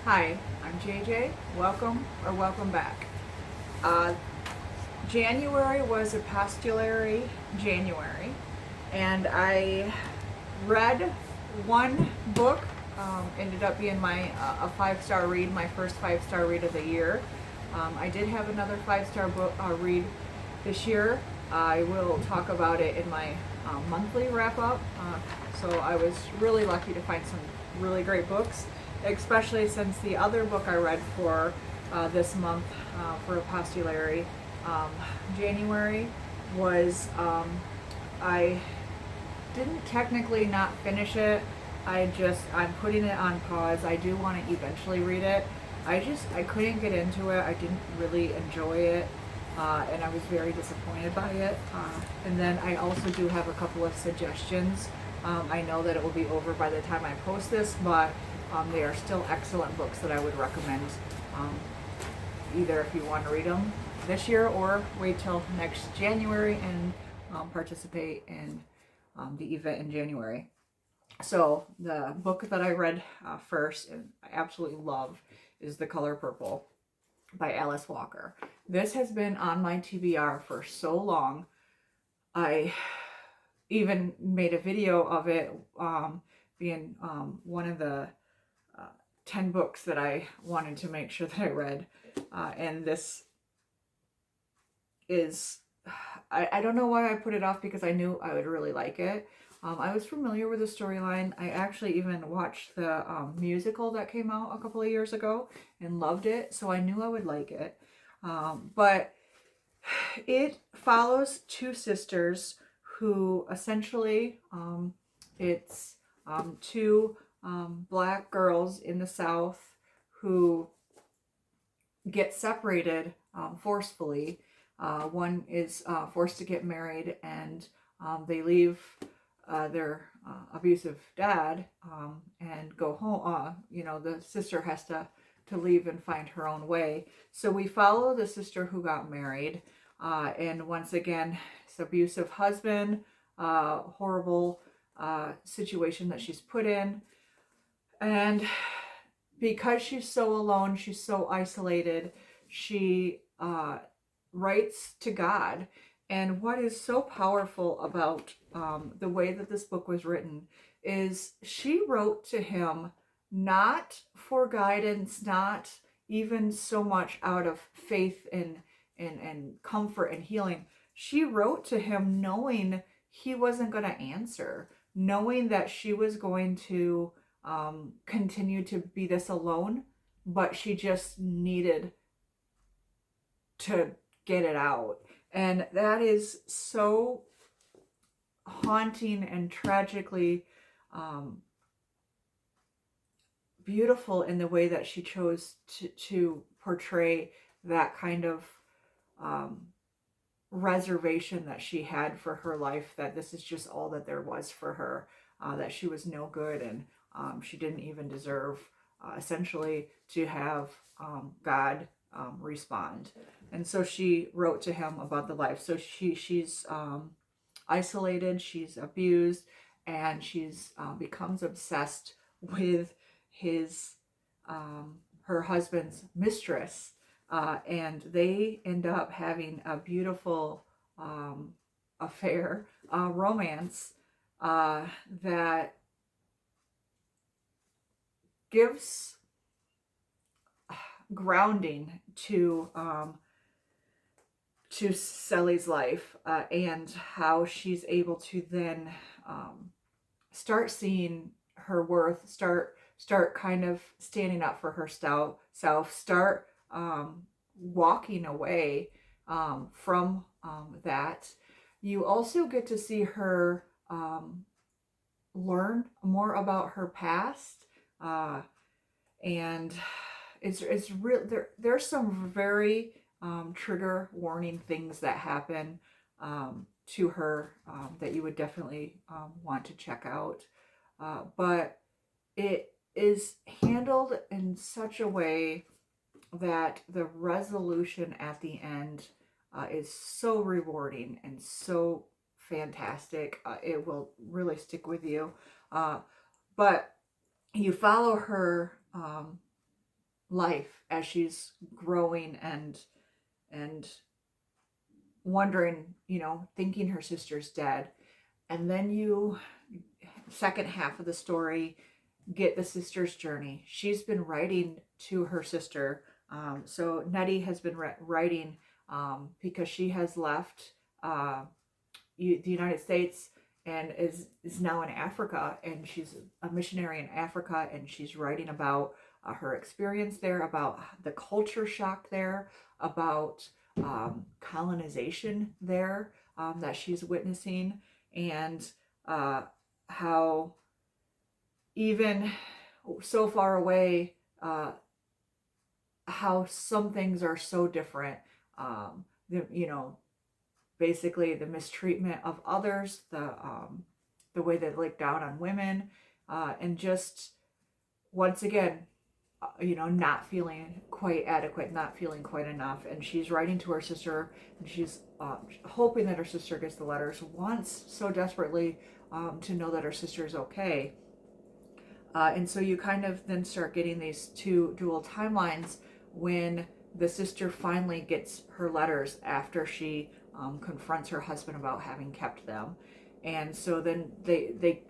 Hi, I'm JJ. Welcome back. Uh, January was Epistolary January, and I read one book. Ended up being my a 5-star read, my first 5-star read of the year. I did have another 5-star book read this year. I will talk about it in my monthly wrap up. So I was really lucky to find some really great books, especially since the other book I read for this month for Epistolary um, January was I didn't technically not finish it. I'm putting it on pause. I do want to eventually read it. I couldn't get into it. I didn't really enjoy it. And I was very disappointed by it. And then I also do have a couple of suggestions. I know that it will be over by the time I post this, but they are still excellent books that I would recommend, either if you want to read them this year or wait till next January and participate in the event in January. So the book that I read first and I absolutely love is The Color Purple by Alice Walker. This has been on my TBR for so long. I even made a video of it being one of the 10 books that I wanted to make sure that I read. And this is, I don't know why I put it off, because I knew I would really like it. I was familiar with the storyline. I actually even watched the musical that came out a couple of years ago and loved it, so I knew I would like it. But it follows two sisters who essentially, it's two black girls in the South who get separated forcefully. One is forced to get married, and they leave their abusive dad and go home. The sister has to leave and find her own way. So we follow the sister who got married, and once again, this abusive husband, horrible situation that she's put in. And because she's so alone, she's so isolated, she writes to God. And what is so powerful about the way that this book was written is she wrote to him not for guidance, not even so much out of faith and comfort and healing. She wrote to him knowing he wasn't going to answer, knowing that she was going to continue to be this alone, but she just needed to get it out. And that is so haunting and tragically beautiful in the way that she chose to portray that kind of reservation that she had for her life, that this is just all that there was for her, that she was no good, and she didn't even deserve, essentially, to have God respond. And so she wrote to him about the life. So she's isolated, she's abused, and she's becomes obsessed with his her husband's mistress, and they end up having a beautiful affair, romance that gives grounding to Sally's life, and how she's able to then start seeing her worth, start kind of standing up for herself, start walking away from that. You also get to see her learn more about her past, and it's real. There's some very trigger warning things that happen to her that you would definitely want to check out. But it is handled in such a way that the resolution at the end is so rewarding and so fantastic. It will really stick with you. But you follow her life as she's growing and wondering, thinking her sister's dead. And then you, second half of the story, get the sister's journey. She's been writing to her sister. So Nettie has been writing because she has left the United States and is now in Africa, and she's a missionary in Africa, and she's writing about her experience there, about the culture shock there, about colonization there that she's witnessing, and how even so far away, how some things are so different. You know, basically the mistreatment of others, the way they look down on women, and just once again, not feeling quite adequate, not feeling quite enough. And she's writing to her sister, and she's hoping that her sister gets the letters, wants so desperately to know that her sister is okay. And so you kind of then start getting these two dual timelines when the sister finally gets her letters after she confronts her husband about having kept them. And so then they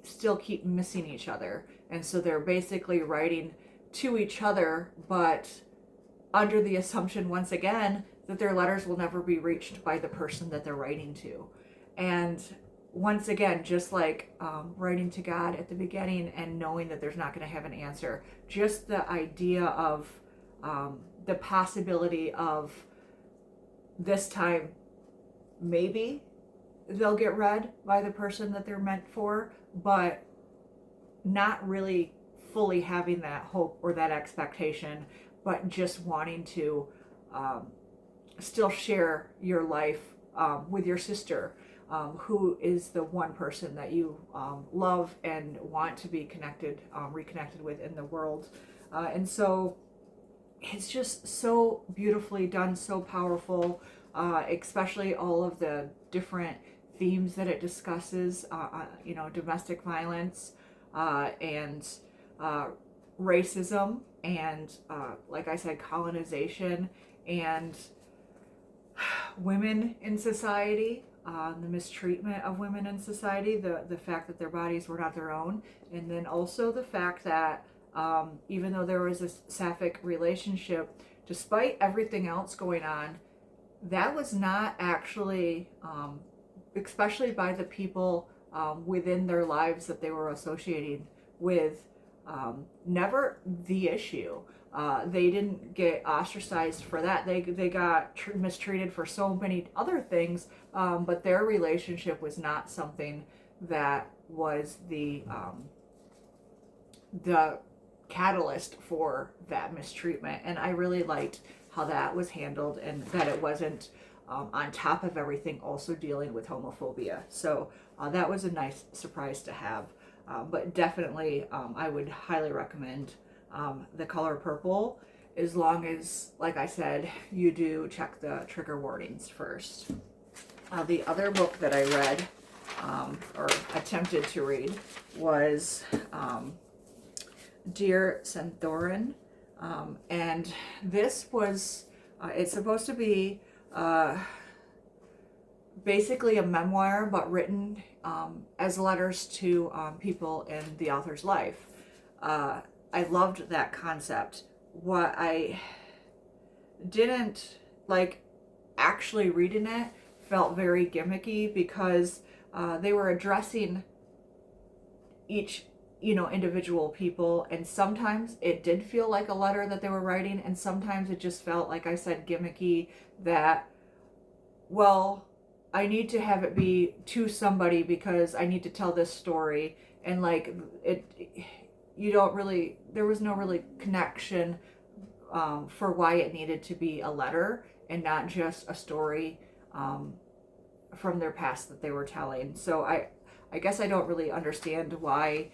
still keep missing each other. And so they're basically writing to each other, but under the assumption, once again, that their letters will never be reached by the person that they're writing to. And once again, just like writing to God at the beginning and knowing that there's not going to have an answer, just the idea of the possibility of this time, maybe they'll get read by the person that they're meant for, but not really fully having that hope or that expectation, but just wanting to still share your life with your sister, who is the one person that you love and want to be reconnected with in the world. And so it's just so beautifully done, so powerful, especially all of the different themes that it discusses, domestic violence and racism and, like I said, colonization and women in society, the mistreatment of women in society, the fact that their bodies were not their own, and then also the fact that even though there was a sapphic relationship, despite everything else going on, that was not actually, especially by the people within their lives that they were associating with, never the issue. They didn't get ostracized for that. They got mistreated for so many other things, but their relationship was not something that was the catalyst for that mistreatment. And I really liked how that was handled, and that it wasn't on top of everything also dealing with homophobia. So that was a nice surprise to have. But definitely I would highly recommend The Color Purple, as long as, like I said, you do check the trigger warnings first. The other book that I read, or attempted to read, was Dear Senthorin. And this was, it's supposed to be basically a memoir, but written as letters to people in the author's life. I loved that concept. What I didn't like actually reading it felt very gimmicky, because they were addressing each individual people, and sometimes it did feel like a letter that they were writing, and sometimes it just felt, like I said, gimmicky, that, well, I need to have it be to somebody because I need to tell this story, and like there was no really connection for why it needed to be a letter and not just a story from their past that they were telling. So I guess I don't really understand why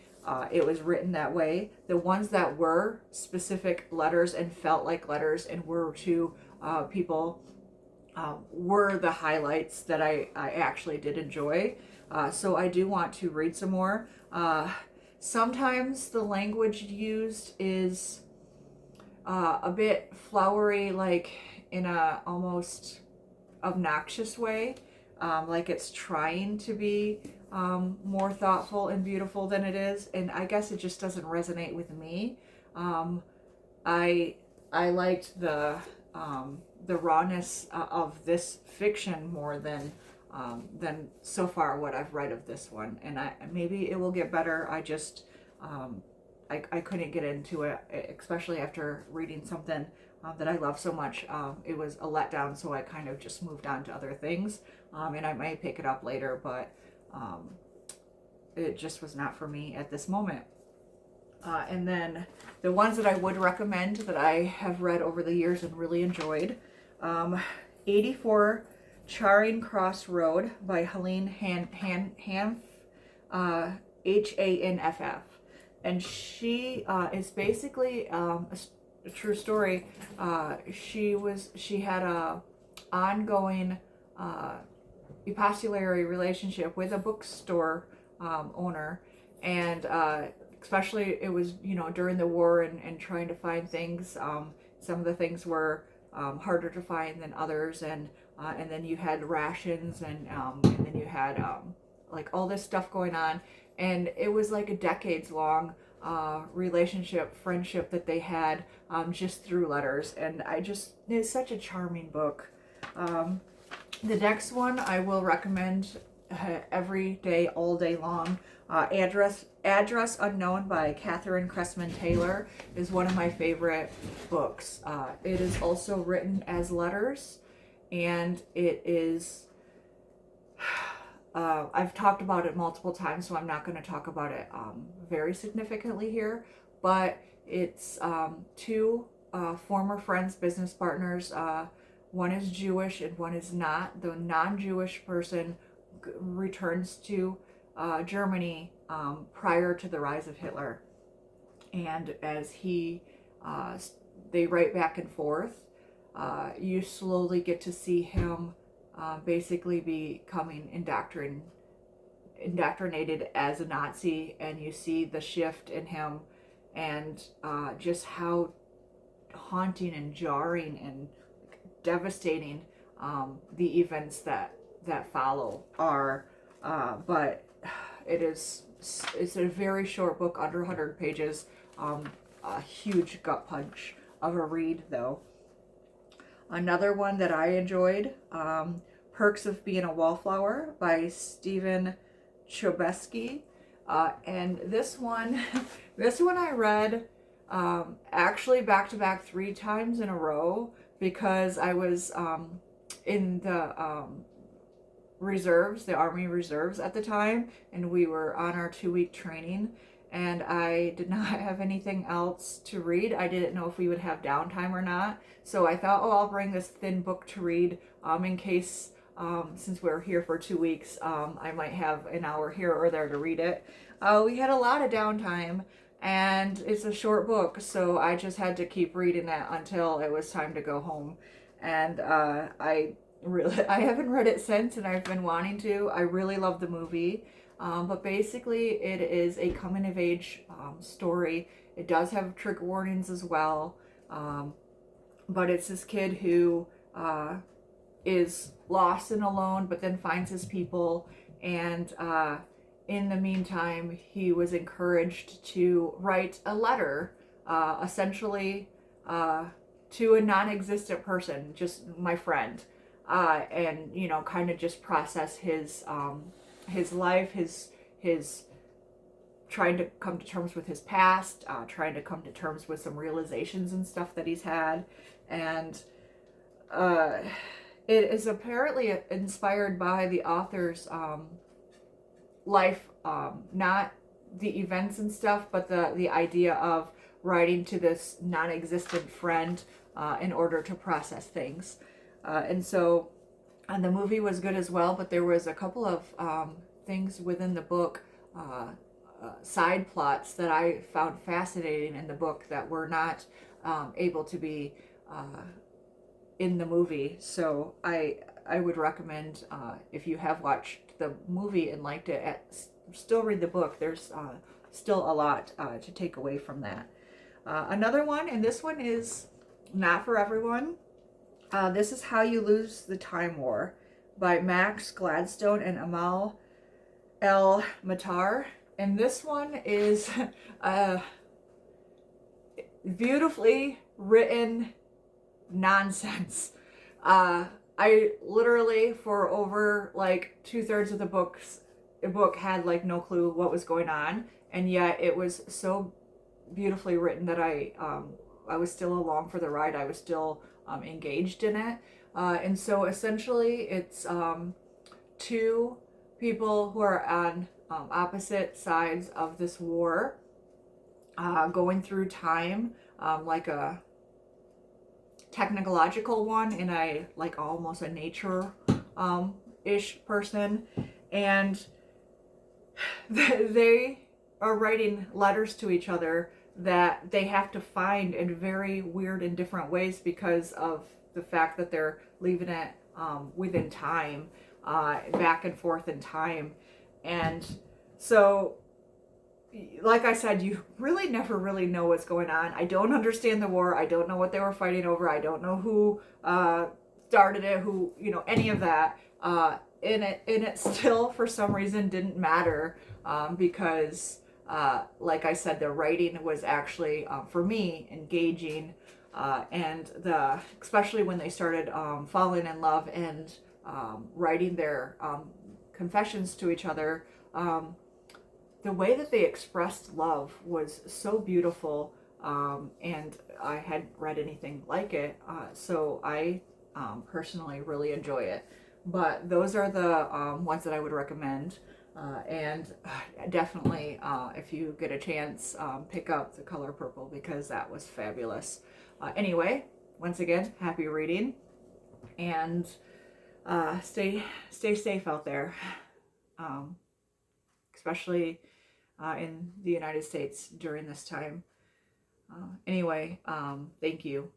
it was written that way. The ones that were specific letters and felt like letters and were to people were the highlights that I actually did enjoy. So I do want to read some more. Sometimes the language used is a bit flowery, like in a almost obnoxious way, like it's trying to be more thoughtful and beautiful than it is, and I guess it just doesn't resonate with me. Um, I I liked the rawness of this fiction more than so far what I've read of this one, and maybe it will get better. I just um, I couldn't get into it, especially after reading something that I love so much. It was a letdown, so I kind of just moved on to other things, and I may pick it up later, but um, it just was not for me at this moment. And then the ones that I would recommend that I have read over the years and really enjoyed, um, 84 Charing Cross Road by Helene Hanff, Hanff. And she is basically a true story. She had a ongoing epistolary relationship with a bookstore owner, and especially it was, you know, during the war and trying to find things. Some of the things were harder to find than others, and then you had rations, and then you had like all this stuff going on, and it was like a decades long relationship, friendship that they had just through letters, and it's such a charming book. The next one I will recommend every day, all day long. Address Unknown by Catherine Cressman Taylor is one of my favorite books. It is also written as letters, and it is. I've talked about it multiple times, so I'm not going to talk about it very significantly here. But it's two former friends, business partners. One is Jewish and one is not. The non-Jewish person returns to Germany prior to the rise of Hitler, and as they write back and forth, you slowly get to see him basically becoming indoctrinated as a Nazi, and you see the shift in him, and just how haunting and jarring and devastating the events that follow are. But it's a very short book, under 100 pages. A huge gut punch of a read, though. Another one that I enjoyed, Perks of Being a Wallflower by Stephen Chbosky. And this one I read actually back to back 3 times in a row, because I was in the reserves, the Army Reserves at the time, and we were on our 2-week training, and I did not have anything else to read. I didn't know if we would have downtime or not, so I thought, oh, I'll bring this thin book to read in case, since we're here for 2 weeks, I might have an hour here or there to read it. We had a lot of downtime, and it's a short book, so I just had to keep reading it until it was time to go home. And I haven't read it since, and I've been wanting to. I really love the movie, but basically it is a coming of age story. It does have trigger warnings as well, but it's this kid who is lost and alone, but then finds his people, and in the meantime, he was encouraged to write a letter, essentially to a non-existent person, just my friend, and, you know, kind of just process his life, his trying to come to terms with his past, trying to come to terms with some realizations and stuff that he's had, and it is apparently inspired by the author's life, not the events and stuff, but the idea of writing to this non-existent friend in order to process things. And the movie was good as well, but there was a couple of things within the book, side plots that I found fascinating in the book that were not able to be in the movie. So I would recommend, if you have watched the movie and liked it, still read the book. There's still a lot to take away from that. Another one, and this one is not for everyone. This is How You Lose the Time War by Max Gladstone and Amal El Matar. And this one is beautifully written nonsense. I literally, for over like 2/3 of the book had like no clue what was going on, and yet it was so beautifully written that I was still along for the ride. I was still engaged in it. And so essentially, it's two people who are on opposite sides of this war, going through time, like a technological one and a like almost a nature ish person, and they are writing letters to each other that they have to find in very weird and different ways because of the fact that they're leaving it within time, back and forth in time. And so, like I said, you really never really know what's going on. I don't understand the war. I don't know what they were fighting over. I don't know who started it, who, any of that. And it still, for some reason, didn't matter, because, like I said, the writing was actually, for me, engaging. And especially when they started falling in love and writing their confessions to each other, the way that they expressed love was so beautiful, and I hadn't read anything like it, so I personally really enjoy it. But those are the ones that I would recommend, and definitely, if you get a chance, pick up The Color Purple, because that was fabulous. Anyway, once again, happy reading, and stay safe out there, especially in the United States during this time. Anyway, thank you.